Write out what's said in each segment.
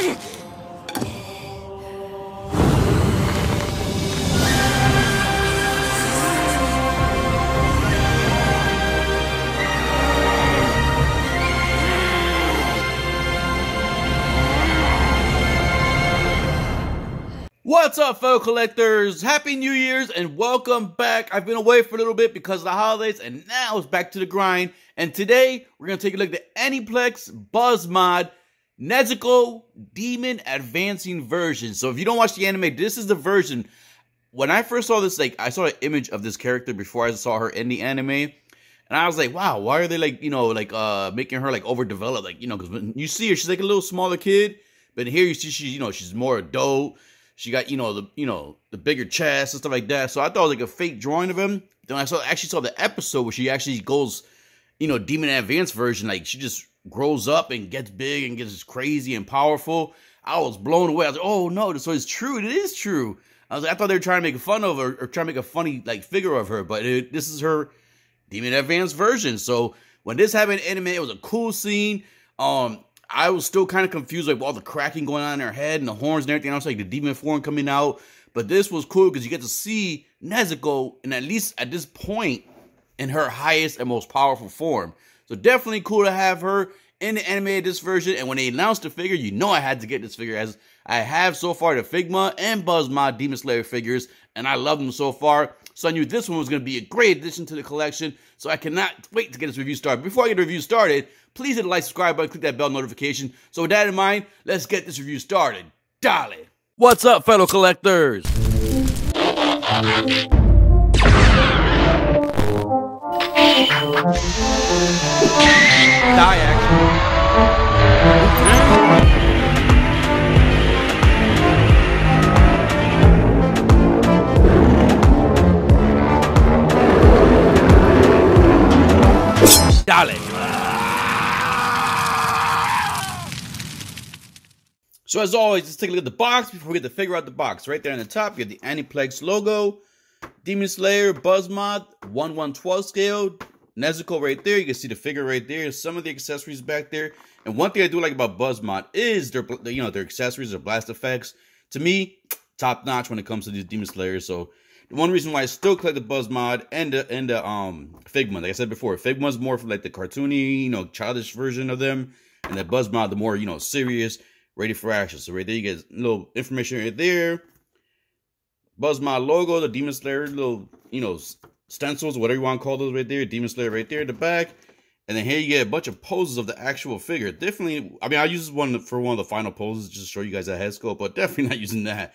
What's up, fellow collectors? Happy New Year's and welcome back. I've been away for a little bit because of the holidays and now it's back to the grind. And today we're going to take a look at the Aniplex Buzz Mod Nezuko Demon Advancing version. So if you don't watch the anime, this is the version. When I first saw this, I saw an image of this character before I saw her in the anime. And I was like, wow, why are they making her overdeveloped? Because when you see her, she's like a little smaller kid. But here you see she's more adult. She got, the bigger chest and stuff like that. So I thought it was like a fake drawing of him. Then I actually saw the episode where she actually goes, Demon Advanced version. Like, she just grows up and gets big and gets crazy and powerful. I was blown away. I was like, oh, no, so it's true. It is true. I thought they were trying to make fun of her or trying to make a funny, figure of her. But this is her Demon Advanced version. So when this happened in anime, it was a cool scene. I was still kind of confused, all the cracking going on in her head and the horns and everything else, the demon form coming out. But this was cool because you get to see Nezuko, and at least at this point, in her highest and most powerful form. So definitely cool to have her in the anime this version. And when they announced the figure, I had to get this figure, as I have so far the Figma and Buzz Mod Demon Slayer figures, and I love them so far. So I knew this one was going to be a great addition to the collection, so I cannot wait to get this review started. Before I get the review started, please hit the like, subscribe button, click that bell notification. So with that in mind, let's get this review started. Dale! What's up, fellow collectors? Dale! So as always, let's take a look at the box before we get the figure out the box. Right there on the top, you have the Aniplex logo, Demon Slayer, Buzz Mod, 1/112 scale, Nezuko right there. You can see the figure right there. Some of the accessories back there. And one thing I do like about Buzz Mod is their accessories, their blast effects. To me, top notch when it comes to these Demon Slayers. So the one reason why I still collect the Buzz Mod and the Figma, like I said before, Figma's more for the cartoony, childish version of them, and the Buzz Mod the more serious, ready for action. So right there you get a little information right there. Buzz Mod logo, the Demon Slayer, little stencils, whatever you want to call those right there. Demon Slayer right there at the back. And then here you get a bunch of poses of the actual figure. Definitely, I use this one for one of the final poses just to show you guys that head sculpt, but definitely not using that.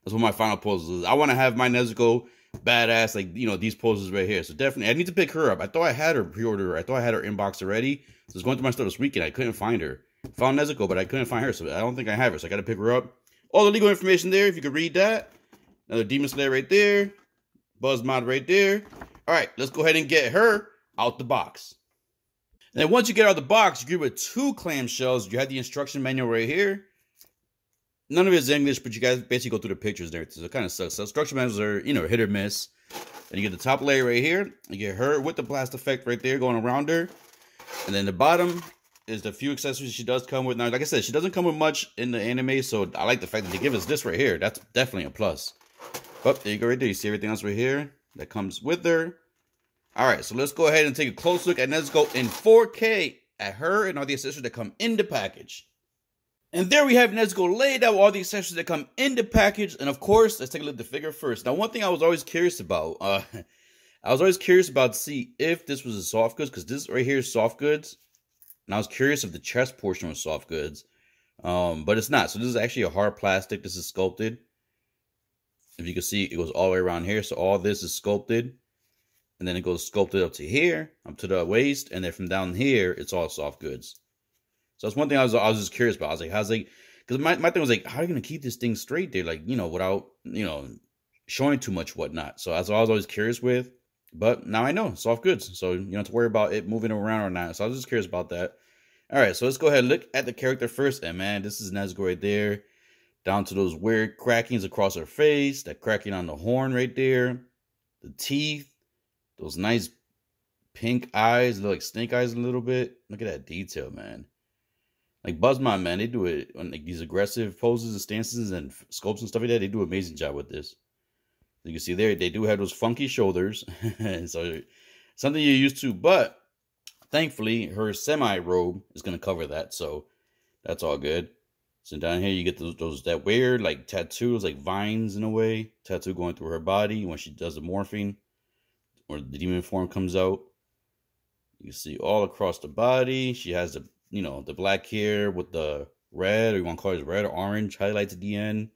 That's what my final poses is. I want to have my Nezuko badass, these poses right here. So definitely, I need to pick her up. I thought I had her pre-order. I thought I had her inbox already. So I was going through my stuff this weekend. I couldn't find her. Found Nezuko, but I couldn't find her. So I don't think I have her. So I got to pick her up. All the legal information there, if you could read that. Another Demon Slayer right there. Buzz Mod right there. All right, let's go ahead and get her out the box. And then once you get out of the box, you get with two clamshells. You have the instruction manual right here. None of it is English, but you guys basically go through the pictures there. So it kind of sucks. So instruction manuals are, hit or miss. Then you get the top layer right here. You get her with the blast effect right there going around her. And then the bottom is the few accessories she does come with. Now, like I said, she doesn't come with much in the anime, so I like the fact that they give us this right here. That's definitely a plus. But there you go right there. You see everything else right here that comes with her. All right, so let's go ahead and take a close look at Nezuko in 4K at her and all the accessories that come in the package. And there we have Nezuko laid out all the accessories that come in the package. And of course, let's take a look at the figure first. Now, one thing I was always curious about, to see if this was a soft goods, because this right here is soft goods. And I was curious if the chest portion was soft goods. But it's not. So this is actually a hard plastic. This is sculpted. If you can see, it goes all the way around here. So all this is sculpted. And then it goes sculpted up to here, up to the waist. And then from down here, it's all soft goods. So that's one thing I was just curious about. I was like, because my thing was how are you going to keep this thing straight there? Without, showing too much whatnot. So that's what I was always curious with. But now I know, soft goods. So you don't have to worry about it moving around or not. So I was just curious about that. All right, so let's go ahead and look at the character first. And man, this is Nezuko right there. Down to those weird crackings across her face. That cracking on the horn right there. The teeth. Those nice pink eyes. Look like snake eyes a little bit. Look at that detail, man. Like Buzzmod, man, they do it on like these aggressive poses and stances and scopes and stuff like that. They do an amazing job with this. You can see there, they do have those funky shoulders. So something you're used to, but thankfully her semi robe is going to cover that. So that's all good. So down here you get those that weird like tattoos, like vines in a way, tattoo going through her body when she does the morphing or the demon form comes out. You see all across the body. She has the, you know, the black hair with the red, or you want to call it red or orange highlights at the end.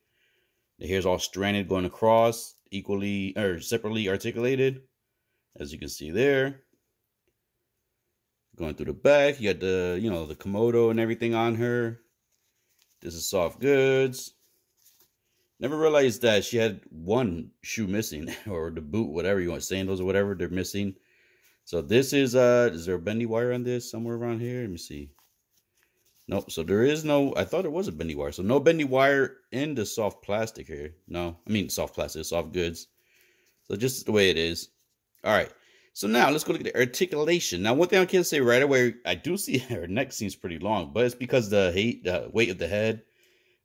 The hair's all stranded going across, equally or separately articulated, as you can see there. Going through the back, you got the, you know, the Komodo and everything on her. This is soft goods. Never realized that she had one shoe missing, or the boot, whatever you want, sandals or whatever, they're missing. So this is there a bendy wire on this somewhere around here? Let me see. Nope, so there is no, I thought there was a bendy wire. So no bendy wire in the soft plastic here. No, I mean soft plastic, soft goods. So just the way it is. All right, so now let's go look at the articulation. Now one thing I can say right away, I do see her neck seems pretty long, but it's because the weight of the head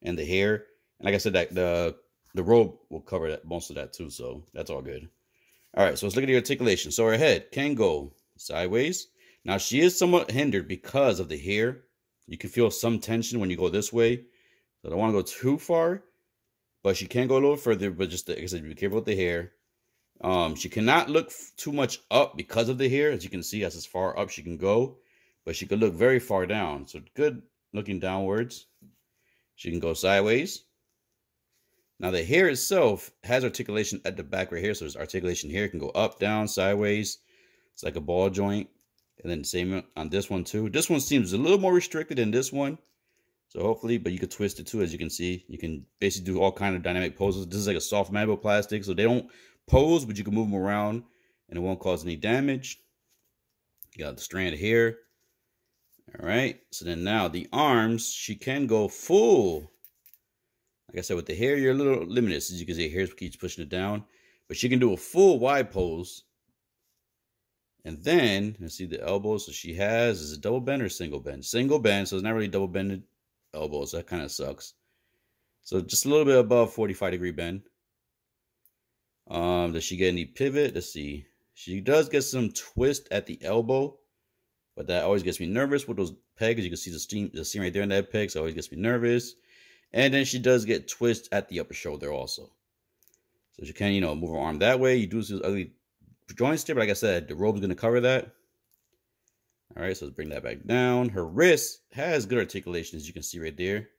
and the hair. And like I said, that the robe will cover that, most of that too, so that's all good. All right, so let's look at the articulation. So her head can go sideways. Now she is somewhat hindered because of the hair. You can feel some tension when you go this way. So I don't want to go too far, but she can go a little further. But just like I said, be careful with the hair. She cannot look too much up because of the hair. As you can see, that's as far up she can go. But she could look very far down. So good looking downwards. She can go sideways. Now the hair itself has articulation at the back right here. So there's articulation here. It can go up, down, sideways. It's like a ball joint. And then same on this one too. This one seems a little more restricted than this one. So hopefully, but you could twist it too, as you can see. You can basically do all kind of dynamic poses. This is like a soft malleable plastic. So they don't pose, but you can move them around and it won't cause any damage. You got the strand here. All right. So then now the arms, she can go full. Like I said, with the hair, you're a little limited. As you can see, hair keeps pushing it down. But she can do a full wide pose. And then, let's see the elbows. So she has, is it double bend or single bend? Single bend, so it's not really double bended elbows. That kind of sucks. So just a little bit above 45-degree bend. Does she get any pivot? Let's see. She does get some twist at the elbow, but that always gets me nervous with those pegs. You can see the seam right there in that peg, so it always gets me nervous. And then she does get twist at the upper shoulder also. So she can, you know, move her arm that way. You do see those ugly joints there, but like I said, the robe is going to cover that. All right, so let's bring that back down. Her wrist has good articulation, as you can see right there.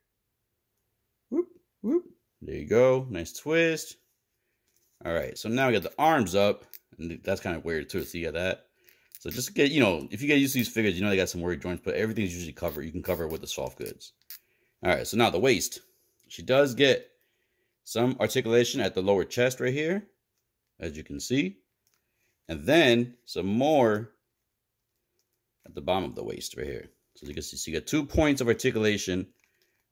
Whoop, whoop. There you go. Nice twist. All right, so now we got the arms up, and that's kind of weird too. So you got that. So just get, you know, if you get used to these figures, you know they got some weird joints, but everything's usually covered. You can cover it with the soft goods. All right, so now the waist. She does get some articulation at the lower chest right here, as you can see. And then some more at the bottom of the waist right here. So you can see, so you got 2 points of articulation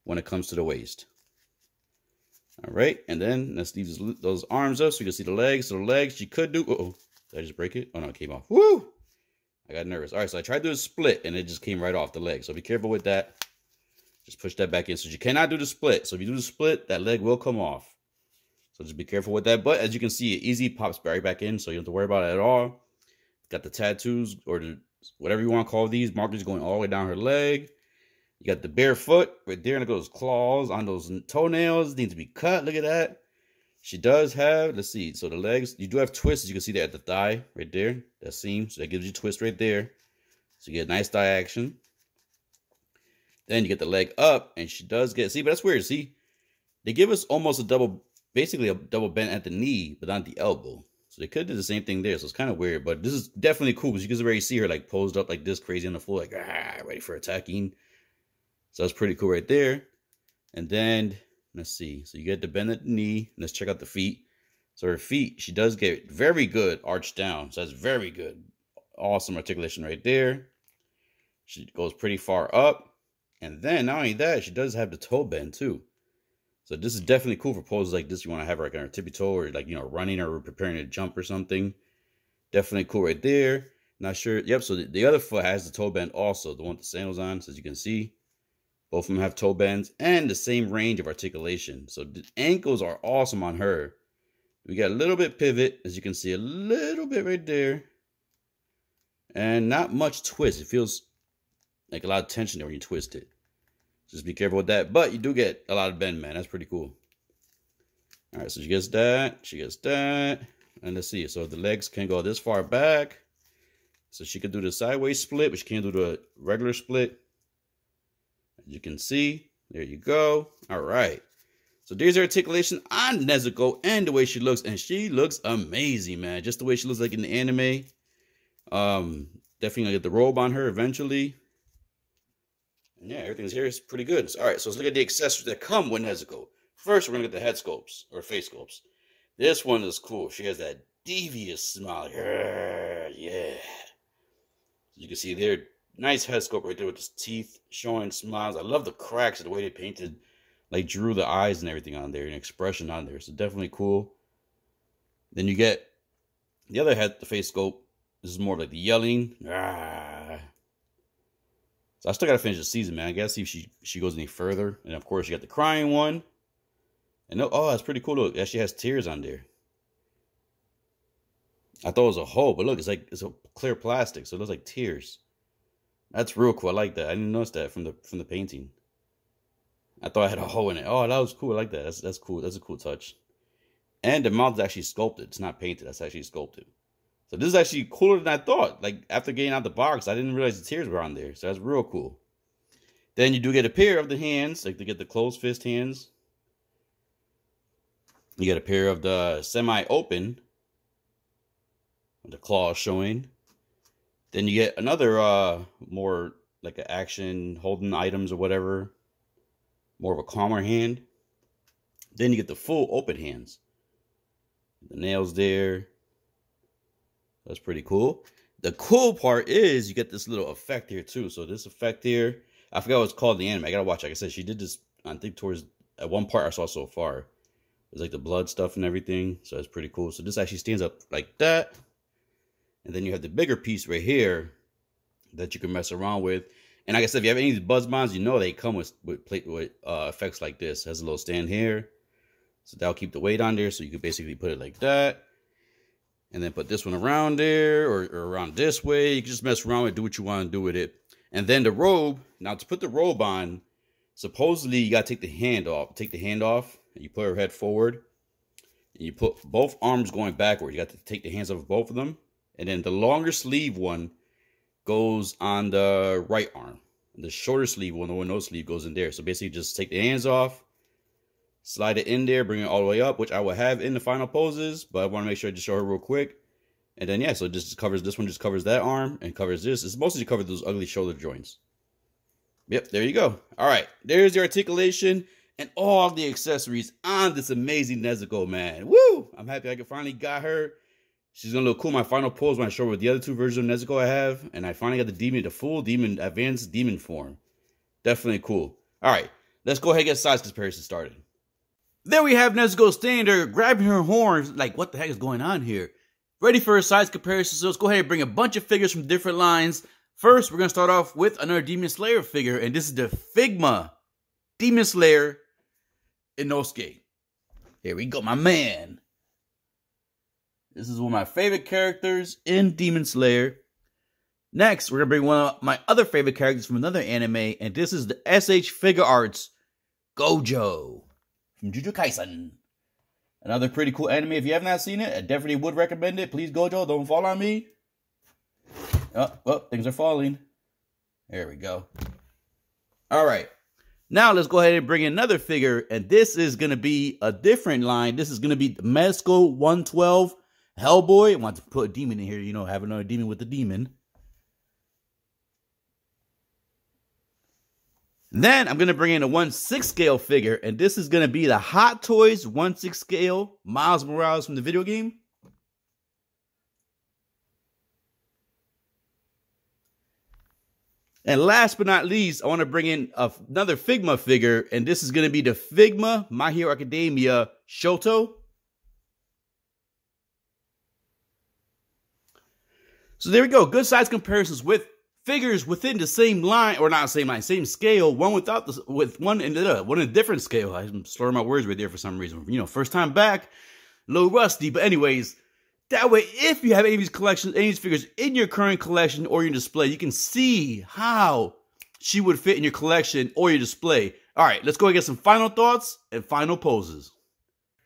when it comes to the waist. All right, and then let's leave those arms up so you can see the legs. So the legs, she could do, uh-oh, did I just break it? Oh no, it came off. Woo! I got nervous. All right, so I tried to do a split and it just came right off the leg. So be careful with that. Just push that back in. So you cannot do the split. So if you do the split, that leg will come off. So just be careful with that. But as you can see, it easy pops right back in. So you don't have to worry about it at all. Got the tattoos or the whatever you want to call these. Markers going all the way down her leg. You got the bare foot right there. And it goes claws on those toenails. Need to be cut. Look at that. She does have, let's see. So the legs, you do have twists. You can see that at the thigh right there. That seam. So that gives you a twist right there. So you get nice thigh action. Then you get the leg up. And she does get, see, but that's weird. See, they give us almost a double, basically a double bend at the knee, but not the elbow. So they could do the same thing there. So it's kind of weird, but this is definitely cool because you can already see her like posed up like this, crazy on the floor, like ready for attacking. So that's pretty cool right there. And then let's see. So you get the bend at the knee. Let's check out the feet. So her feet, she does get very good arched down. So that's very good. Awesome articulation right there. She goes pretty far up. And then not only that, she does have the toe bend too. So this is definitely cool for poses like this. You want to have her like on her tippy toe or like, you know, running or preparing to jump or something. Definitely cool right there. Not sure. Yep. So the other foot has the toe bend also. The one with the sandals on. So as you can see, Both of them have toe bends and the same range of articulation. So the ankles are awesome on her. We got a little bit pivot, as you can see, a little bit right there. And not much twist. It feels like a lot of tension there when you twist it. Just be careful with that. But you do get a lot of bend, man. That's pretty cool. All right, so she gets that. She gets that. And let's see. So the legs can go this far back. So she could do the sideways split, but she can't do the regular split. As you can see, there you go. All right. So there's her articulation on Nezuko and the way she looks. And she looks amazing, man. Just the way she looks like in the anime. Definitely gonna get the robe on her eventually. And yeah, everything's here is pretty good. All right, so let's look at the accessories that come with Nezuko. First, we're gonna get the head sculpts or face sculpts. This one is cool. She has that devious smile. Yeah. You can see there. Nice head sculpt right there with his teeth showing smiles. I love the cracks and the way they painted, like drew the eyes and everything on there, and expression on there. So definitely cool. Then you get the other head, the face sculpt. This is more like the yelling. So I still gotta finish the season, man. I gotta see if she goes any further. And of course, you got the crying one. And oh, that's pretty cool. Look, it actually has tears on there. I thought it was a hole, but look, it's a clear plastic, so it looks like tears. That's real cool. I like that. I didn't notice that from the painting. I thought I had a hole in it. Oh, that was cool. I like that. That's cool. That's a cool touch. And the mouth is actually sculpted. It's not painted. That's actually sculpted. So this is actually cooler than I thought. Like after getting out the box, I didn't realize the tears were on there. So that's real cool. Then you do get a pair of the hands, like to get the closed fist hands. You get a pair of the semi-open, with the claws showing. Then you get another more like an action holding items or whatever. More of a calmer hand. Then you get the full open hands. The nails there. That's pretty cool. The cool part is you get this little effect here too. So this effect here, I forgot what it's called in the anime. I gotta watch. Like I said, she did this, I think towards at one part I saw so far. It's like the blood stuff and everything. So it's pretty cool. So this actually stands up like that. And then you have the bigger piece right here that you can mess around with. And like I said, if you have any of these BuzzMods, you know they come with effects like this. It has a little stand here. So that'll keep the weight on there. So you can basically put it like that. And then put this one around there or around this way. You can just mess around with it, do what you want to do with it. And then the robe. Now to put the robe on, supposedly you got to take the hand off. Take the hand off. And you put her head forward. And you put both arms going backward. You got to take the hands off of both of them. And then the longer sleeve one goes on the right arm. The shorter sleeve one, the one no sleeve, goes in there. So basically just take the hands off, slide it in there, bring it all the way up, which I will have in the final poses, but I want to make sure I just show her real quick. And then yeah, so it just covers this one, just covers that arm and covers this. It's mostly to cover those ugly shoulder joints. Yep, there you go. All right, there's the articulation and all the accessories on this amazing Nezuko, man. Woo! I'm happy I finally got her. She's gonna look cool. My final pose when I show her the other two versions of Nezuko I have. And I finally got the demon, the full demon, advanced demon form. Definitely cool. All right, let's go ahead and get size comparison started. There we have Nezuko standing there, grabbing her horns. Like, what the heck is going on here? Ready for a size comparison. So let's go ahead and bring a bunch of figures from different lines. First, we're gonna start off with another Demon Slayer figure. And this is the Figma Demon Slayer Inosuke. Here we go, my man. This is one of my favorite characters in Demon Slayer. Next, we're going to bring one of my other favorite characters from another anime. And this is the SH Figuarts Gojo from Jujutsu Kaisen. Another pretty cool anime. If you have not seen it, I definitely would recommend it. Please, Gojo, don't fall on me. Oh, things are falling. There we go. All right. Now, let's go ahead and bring in another figure. And this is going to be a different line. This is going to be Mezco 112. Hellboy. I want to put a demon in here, you know, have another demon with the demon. Then I'm going to bring in a 1/6 scale figure, and this is going to be the Hot Toys 1/6 scale Miles Morales from the video game. And last but not least, I want to bring in another Figma figure, and this is going to be the Figma My Hero Academia Shoto. So there we go. Good size comparisons with figures within the same line, or not same line, same scale, one without the, with one in a different scale. I'm slurring my words right there for some reason. You know, first time back, a little rusty. But anyways, that way, if you have any of these collections, any of these figures in your current collection or your display, you can see how she would fit in your collection or your display. All right, let's go and get some final thoughts and final poses.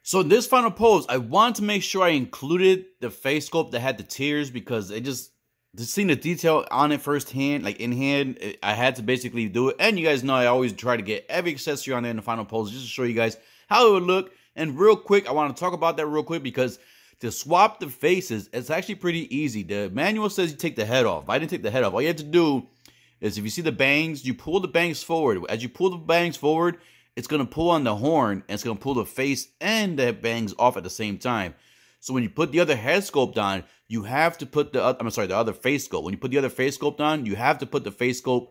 So in this final pose, I wanted to make sure I included the face sculpt that had the tears, because it just seeing the detail on it firsthand, like in hand, I had to basically do it. And you guys know I always try to get every accessory on there in the final pose just to show you guys how it would look. And real quick, I want to talk about that real quick, because to swap the faces, it's actually pretty easy. The manual says you take the head off. I didn't take the head off. All you have to do is, if you see the bangs, you pull the bangs forward. As you pull the bangs forward, it's going to pull on the horn, and it's going to pull the face and the bangs off at the same time. So when you put the other head sculpt on, you have to put the other face sculpt. When you put the other face sculpt on, you have to put the face sculpt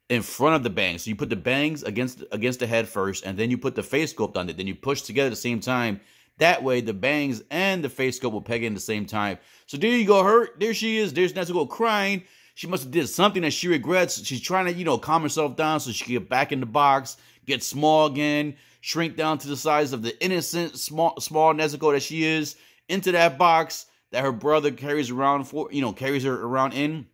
in front of the bangs. So you put the bangs against the head first, and then you put the face sculpt on it. Then you push together at the same time. That way, the bangs and the face sculpt will peg in at the same time. So there you go, there she is. There's Nezuko crying. She must have did something that she regrets. She's trying to, you know, calm herself down so she can get back in the box, get small again, shrink down to the size of the innocent, small Nezuko that she is, into that box that her brother carries around carries her around in.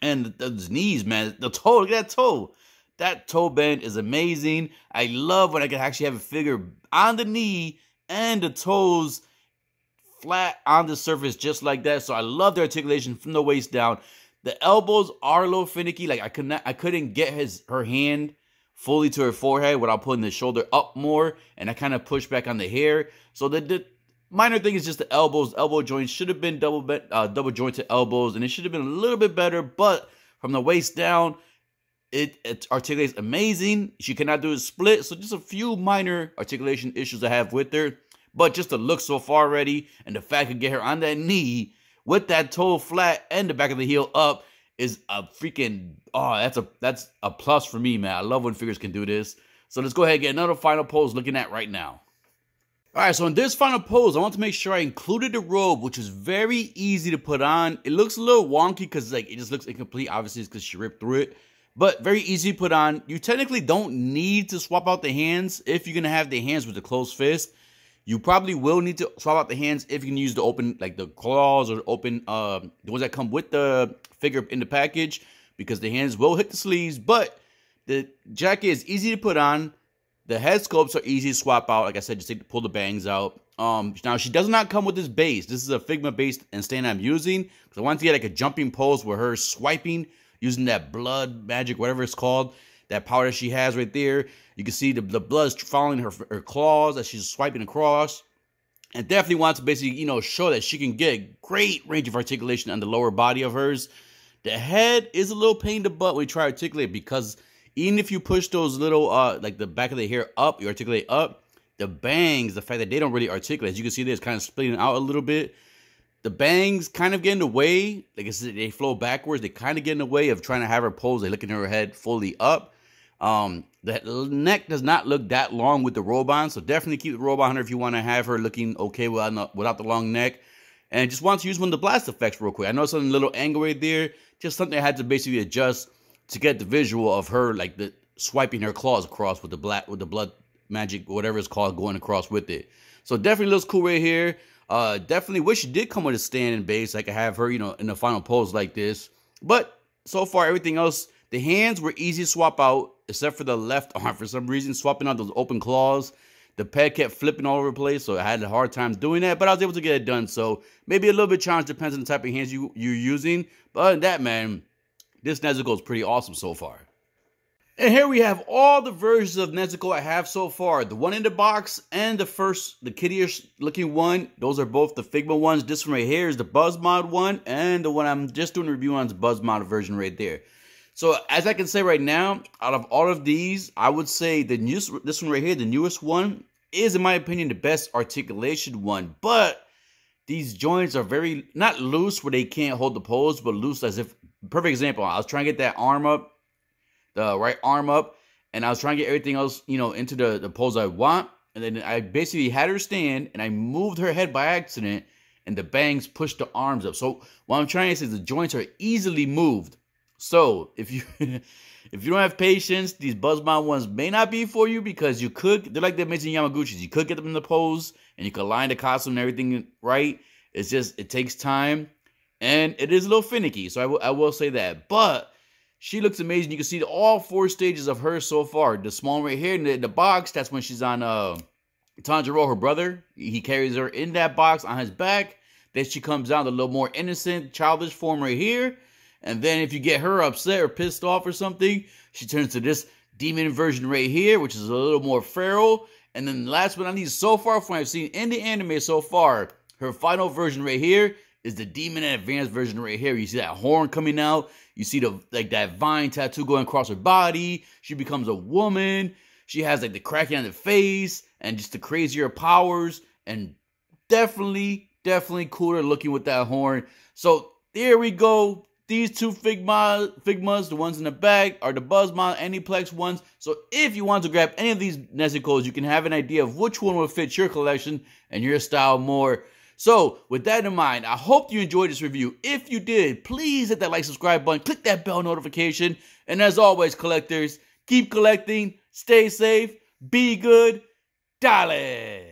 And those knees, man, the toe, look at that toe. That toe bend is amazing. I love when I can actually have a figure on the knee and the toes flat on the surface just like that. So I love the articulation from the waist down. The elbows are a little finicky. Like I couldn't get her hand fully to her forehead without putting the shoulder up more, and I kind of pushed back on the hair. So the minor thing is just the elbows. Elbow joints should have been double jointed elbows, and it should have been a little bit better. But from the waist down, it articulates amazing. She cannot do a split, so just a few minor articulation issues I have with her. But just the look so far already, and the fact I could get her on that knee with that toe flat and the back of the heel up is a freaking, that's a plus for me, man. I love when figures can do this. So let's go ahead and get another final pose looking at right now. All right, so in this final pose, I want to make sure I included the robe, which is very easy to put on. It looks a little wonky because like it just looks incomplete. Obviously, it's because she ripped through it. But very easy to put on. You technically don't need to swap out the hands if you're going to have the hands with the closed fist. You probably will need to swap out the hands if you can use the open, like the claws or the open, the ones that come with the figure in the package, because the hands will hit the sleeves. But the jacket is easy to put on. The head sculpts are easy to swap out. Like I said, just pull the bangs out. Now, she does not come with this base. This is a Figma base and stand I'm using, because I wanted to get like a jumping pose where her swiping using that blood magic, whatever it's called, that powder she has right there. You can see the blood's following her claws as she's swiping across. And definitely wants to basically, show that she can get a great range of articulation on the lower body of hers. The head is a little pain in the butt when you try to articulate, because even if you push those little, like the back of the hair up, you articulate up, the bangs, the fact that they don't really articulate, as you can see, it's kind of splitting out a little bit. The bangs kind of get in the way. Like I said, they flow backwards. They kind of get in the way of trying to have her pose. They look at her head fully up. The neck does not look that long with the robe on, so definitely keep the robe on her if you want to have her looking okay without the long neck. And I just want to use one of the blast effects real quick. I know it's a little angle right there, just something I had to basically adjust to get the visual of her, like the swiping her claws across with the blood magic, whatever it's called, going across with it. So definitely looks cool right here. Definitely wish she did come with a standing base. I could have her, in the final pose like this. But so far, everything else, the hands were easy to swap out, except for the left arm. For some reason, swapping out those open claws, the peg kept flipping all over the place, so I had a hard time doing that, but I was able to get it done. So maybe a little bit challenge, depends on the type of hands you're using. But other than that, man, this Nezuko is pretty awesome so far. And here we have all the versions of Nezuko I have so far. The one in the box and the kiddie-ish looking one. Those are both the Figma ones. This one right here is the BuzzMod one. And the one I'm just doing a review on is the BuzzMod version right there. So as I can say right now, out of all of these, I would say this one right here, the newest one, is in my opinion the best articulation one. But these joints are very, not loose where they can't hold the pose, but loose as if, perfect example, I was trying to get that arm up, the right arm up, and I was trying to get everything else, into the pose I want. And then I basically had her stand, and I moved her head by accident, and the bangs push the arms up. So what I'm trying to say is the joints are easily moved. So if you if you don't have patience, these Buzzmod ones may not be for you, because they're like the Amazing Yamaguchis. You could get them in the pose and you could line the costume and everything right. It's just, it takes time and it is a little finicky. So I will say that. But she looks amazing. You can see all 4 stages of her so far. The small right here in the box, that's when she's on Tanjiro, her brother. He carries her in that box on his back. Then she comes down to a little more innocent, childish form right here. And then if you get her upset or pissed off or something, she turns to this demon version right here, which is a little more feral. And then last but not least, so far from what I've seen in the anime so far, her final version right here is the demon and advanced version right here. You see that horn coming out. You see that vine tattoo going across her body. She becomes a woman. She has like the cracking on the face and just the crazier powers. And definitely cooler looking with that horn. So there we go. These 2 Figmas, the ones in the back, are the Buzzmod Aniplex ones. So if you want to grab any of these Nezuko's, you can have an idea of which one will fit your collection and your style more. So with that in mind, I hope you enjoyed this review. If you did, please hit that like, subscribe button, click that bell notification. And as always, collectors, keep collecting, stay safe, be good, dale!